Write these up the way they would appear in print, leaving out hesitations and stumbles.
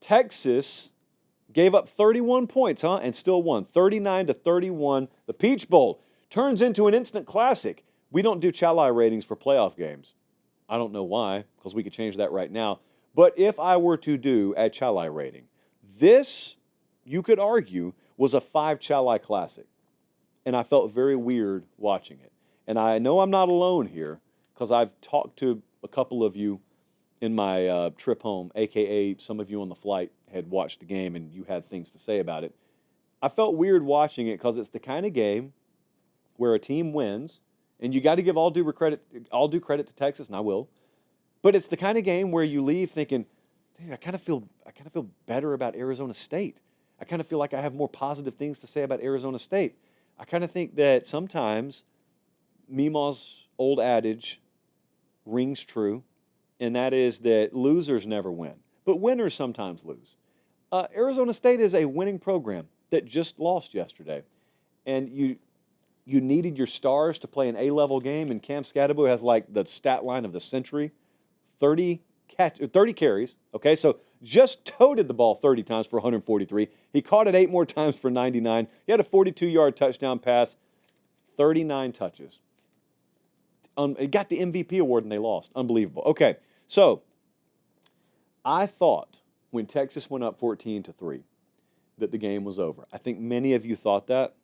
Texas gave up 31 points, and still won, 39-31. The Peach Bowl turns into an instant classic. We don't do Chalai ratings for playoff games. I don't know why, because we could change that right now. But if I were to do a Chalai rating, this, you could argue, was a 5 Chalai classic. And I felt very weird watching it. And I know I'm not alone here, because I've talked to a couple of you in my trip home, a.k.a. some of you on the flight had watched the game and you had things to say about it. I felt weird watching it because it's the kind of game where a team wins, and you got to give all due credit to Texas, and I will. But it's the kind of game where you leave thinking, I kind of feel better about Arizona State. I kind of feel like I have more positive things to say about Arizona State. I kind of think that sometimes Mima's old adage rings true, and that is that losers never win, but winners sometimes lose. Arizona State is a winning program that just lost yesterday, and you needed your stars to play an A-level game, and Cam Scadaboo has like the stat line of the century, 30 carries, okay? So just toted the ball 30 times for 143. He caught it 8 more times for 99. He had a 42-yard touchdown pass, 39 touches. It got the MVP award and they lost. Unbelievable. Okay, so I thought when Texas went up 14-3 that the game was over. I think many of you thought that.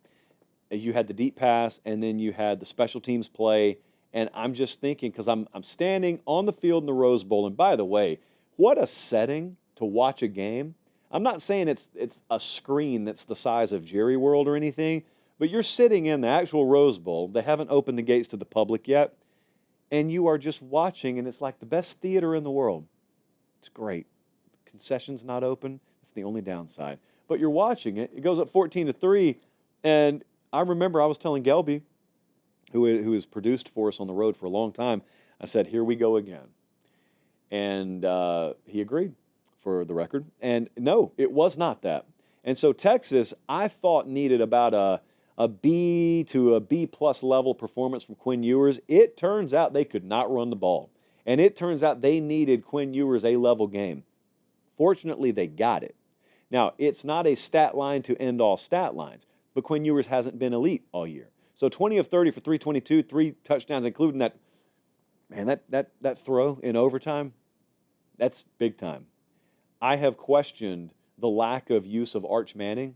You had the deep pass, and then you had the special teams play, and I'm just thinking, because I'm standing on the field in the Rose Bowl, and by the way, what a setting to watch a game. I'm not saying it's a screen that's the size of Jerry World or anything, but you're sitting in the actual Rose Bowl. They haven't opened the gates to the public yet, and you are just watching, and it's like the best theater in the world. It's great. Concessions not open. It's the only downside. But you're watching it. It goes up 14-3, and I remember I was telling Gelby, who has produced for us on the road for a long time, I said, here we go again. And he agreed, for the record. And no, it was not that. And so Texas, I thought, needed about a B to a B-plus level performance from Quinn Ewers. It turns out they could not run the ball. And it turns out they needed Quinn Ewers' A-level game. Fortunately, they got it. Now, it's not a stat line to end all stat lines, but Quinn Ewers hasn't been elite all year. So 20 of 30 for 322, 3 touchdowns, including that throw in overtime, that's big time. I have questioned the lack of use of Arch Manning,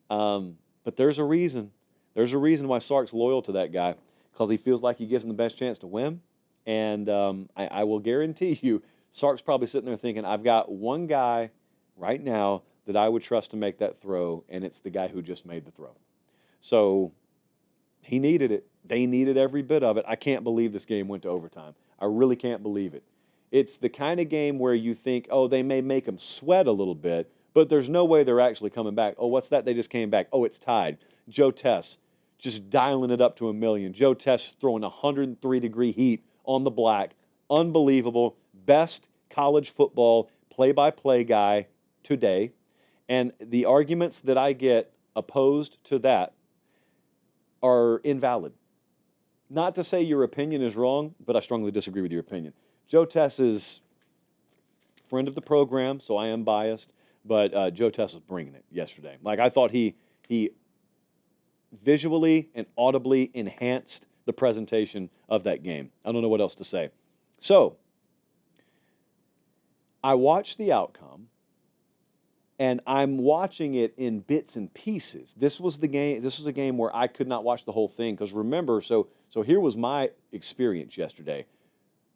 but there's a reason. There's a reason why Sark's loyal to that guy, because he feels like he gives him the best chance to win. And I will guarantee you, Sark's probably sitting there thinking, I've got one guy right now that I would trust to make that throw, and it's the guy who just made the throw. So he needed it. They needed every bit of it. I can't believe this game went to overtime. I really can't believe it. It's the kind of game where you think, oh, they may make them sweat a little bit, but there's no way they're actually coming back. Oh, what's that? They just came back. Oh, it's tied. Joe Tess just dialing it up to 1,000,000. Joe Tess throwing 103-degree heat on the black. Unbelievable. Best college football play-by-play guy today. And the arguments that I get opposed to that are invalid. Not to say your opinion is wrong, but I strongly disagree with your opinion. Joe Tess is a friend of the program, so I am biased, but Joe Tess was bringing it yesterday. Like, I thought he visually and audibly enhanced the presentation of that game. I don't know what else to say. So, I watched the outcome, and I'm watching it in bits and pieces. This was a game where I could not watch the whole thing, because remember, so here was my experience yesterday.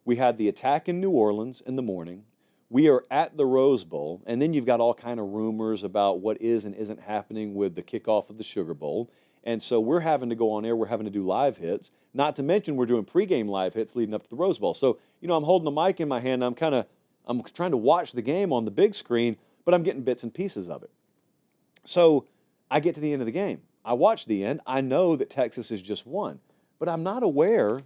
We had the attack in New Orleans in the morning. We are at the Rose Bowl, and then you've got all kind of rumors about what is and isn't happening with the kickoff of the Sugar Bowl. And so we're having to go on air. We're having to do live hits. Not to mention we're doing pregame live hits leading up to the Rose Bowl. So, I'm holding the mic in my hand. I'm trying to watch the game on the big screen, but I'm getting bits and pieces of it. So I get to the end of the game. I watch the end. I know that Texas has just won, but I'm not aware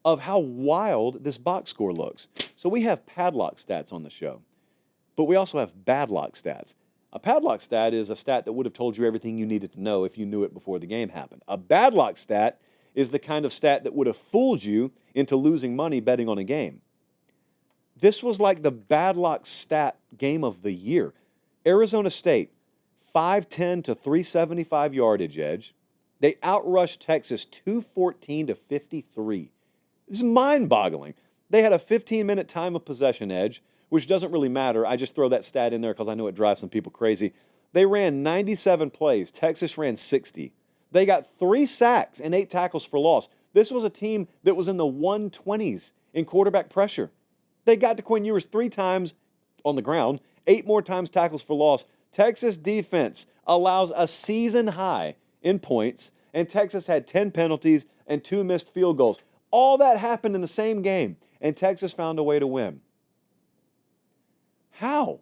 of how wild this box score looks. So we have padlock stats on the show, but we also have bad luck stats. A padlock stat is a stat that would have told you everything you needed to know if you knew it before the game happened. A bad luck stat is the kind of stat that would have fooled you into losing money betting on a game. This was like the bad luck stat game of the year. Arizona State, 5'10 to 375 yardage edge. They outrushed Texas 214 to 53. This is mind-boggling. They had a 15-minute time of possession edge, which doesn't really matter. I just throw that stat in there because I know it drives some people crazy. They ran 97 plays. Texas ran 60. They got 3 sacks and 8 tackles for loss. This was a team that was in the 120s in quarterback pressure. They got to Quinn Ewers 3 times on the ground, 8 more times tackles for loss. Texas defense allows a season high in points, and Texas had 10 penalties and 2 missed field goals. All that happened in the same game, and Texas found a way to win. How?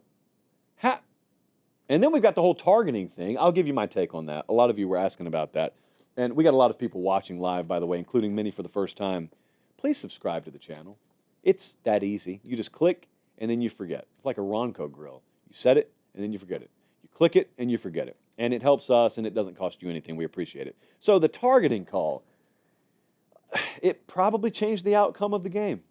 And then we've got the whole targeting thing. I'll give you my take on that. A lot of you were asking about that. And we got a lot of people watching live, by the way, including many for the first time. Please subscribe to the channel. It's that easy. You just click, and then you forget. It's like a Ronco grill. You set it, and then you forget it. You click it, and you forget it. And it helps us, and it doesn't cost you anything. We appreciate it. So the targeting call, it probably changed the outcome of the game.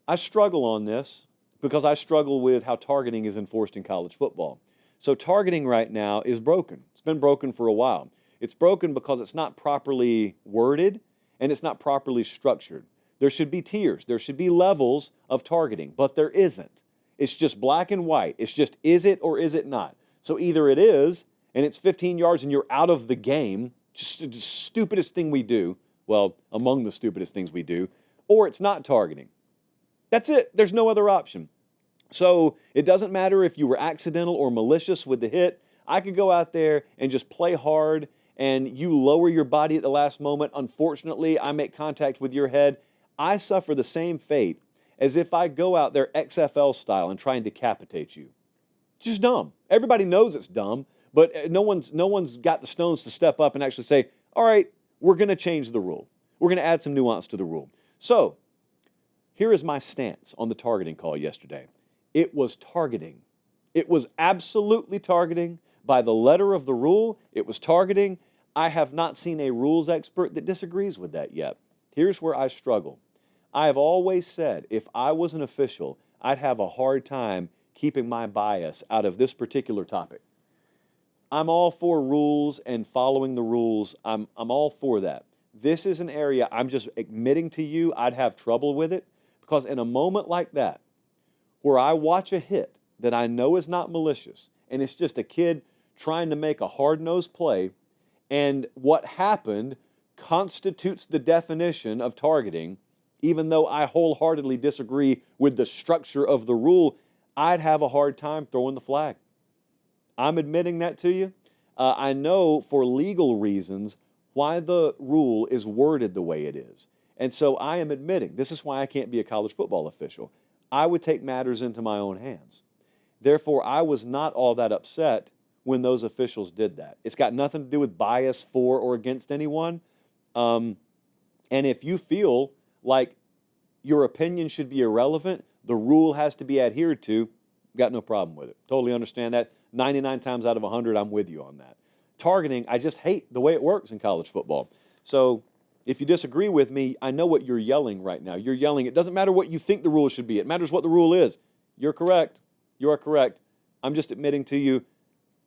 I struggle on this because I struggle with how targeting is enforced in college football. So targeting right now is broken. It's been broken for a while. It's broken because it's not properly worded and it's not properly structured. There should be tiers. There should be levels of targeting, but there isn't. It's just black and white. It's just is it or is it not? So either it is and it's 15 yards and you're out of the game, just the stupidest thing we do, well, among the stupidest things we do, or it's not targeting. That's it. There's no other option. So it doesn't matter if you were accidental or malicious with the hit. I could go out there and just play hard and you lower your body at the last moment. Unfortunately, I make contact with your head. I suffer the same fate as if I go out there XFL style and try and decapitate you. Just dumb. Everybody knows it's dumb, but no one's got the stones to step up and actually say, all right, we're going to change the rule. We're going to add some nuance to the rule. So here is my stance on the targeting call yesterday. It was targeting. It was absolutely targeting. By the letter of the rule, it was targeting. I have not seen a rules expert that disagrees with that yet. Here's where I struggle. I have always said if I was an official, I'd have a hard time keeping my bias out of this particular topic. I'm all for rules and following the rules. I'm all for that. This is an area I'm just admitting to you I'd have trouble with it because in a moment like that, where I watch a hit that I know is not malicious, and it's just a kid trying to make a hard-nosed play, and what happened constitutes the definition of targeting, even though I wholeheartedly disagree with the structure of the rule, I'd have a hard time throwing the flag. I'm admitting that to you. I know for legal reasons why the rule is worded the way it is. And so I am admitting, this is why I can't be a college football official. I would take matters into my own hands. Therefore, I was not all that upset when those officials did that. It's got nothing to do with bias for or against anyone. And if you feel like your opinion should be irrelevant, the rule has to be adhered to, got no problem with it. Totally understand that. 99 times out of 100, I'm with you on that. Targeting, I just hate the way it works in college football. So if you disagree with me, I know what you're yelling right now. You're yelling, it doesn't matter what you think the rule should be. It matters what the rule is. You're correct. You are correct. I'm just admitting to you,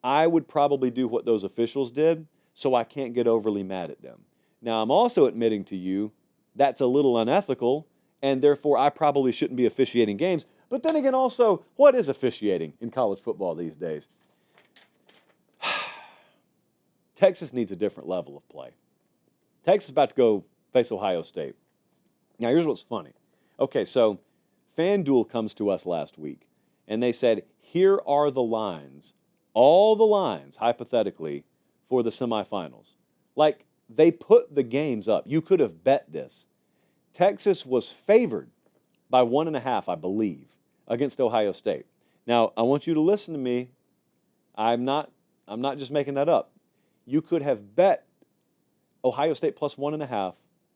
I would probably do what those officials did, so I can't get overly mad at them. Now, I'm also admitting to you that's a little unethical, and therefore I probably shouldn't be officiating games. But then again, also, what is officiating in college football these days? Texas needs a different level of play. Texas is about to go face Ohio State. Now, here's what's funny. Okay, so FanDuel comes to us last week, and they said, here are the lines, all the lines, hypothetically, for the semifinals. Like, they put the games up. You could have bet this. Texas was favored by 1.5, I believe, against Ohio State. Now, I want you to listen to me. I'm not just making that up. You could have bet Ohio State plus 1.5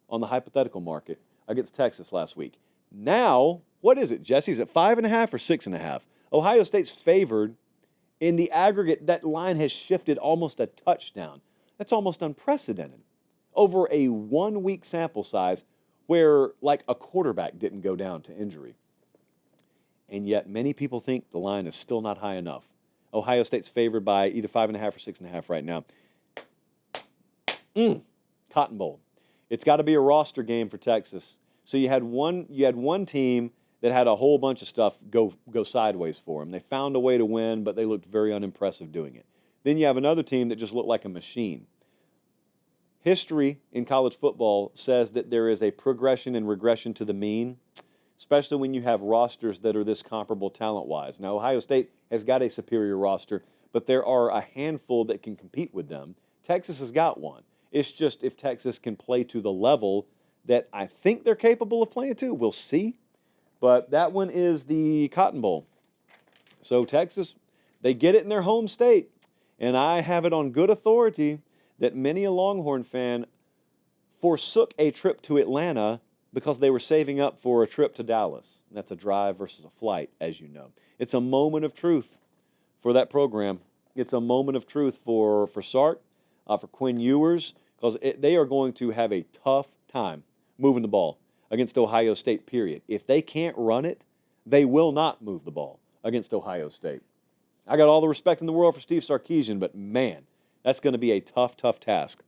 on the hypothetical market against Texas last week. Now, what is it, Jesse? Is it 5.5 or 6.5? Ohio State's favored. In the aggregate, that line has shifted almost a touchdown. That's almost unprecedented. Over a 1-week sample size where, like, a quarterback didn't go down to injury. And yet, many people think the line is still not high enough. Ohio State's favored by either 5.5 or 6.5 right now. Cotton Bowl. It's got to be a roster game for Texas. So you had one team that had a whole bunch of stuff go sideways for them. They found a way to win, but they looked very unimpressive doing it. Then you have another team that just looked like a machine. History in college football says that there is a progression and regression to the mean, especially when you have rosters that are this comparable talent-wise. Now, Ohio State has got a superior roster, but there are a handful that can compete with them. Texas has got one. It's just if Texas can play to the level that I think they're capable of playing to, we'll see. But that one is the Cotton Bowl. So Texas, they get it in their home state. And I have it on good authority that many a Longhorn fan forsook a trip to Atlanta because they were saving up for a trip to Dallas. That's a drive versus a flight, as you know. It's a moment of truth for that program. It's a moment of truth for Sark, for Quinn Ewers, because they are going to have a tough time moving the ball against Ohio State, period. If they can't run it, they will not move the ball against Ohio State. I got all the respect in the world for Steve Sarkisian, but man, that's going to be a tough, tough task.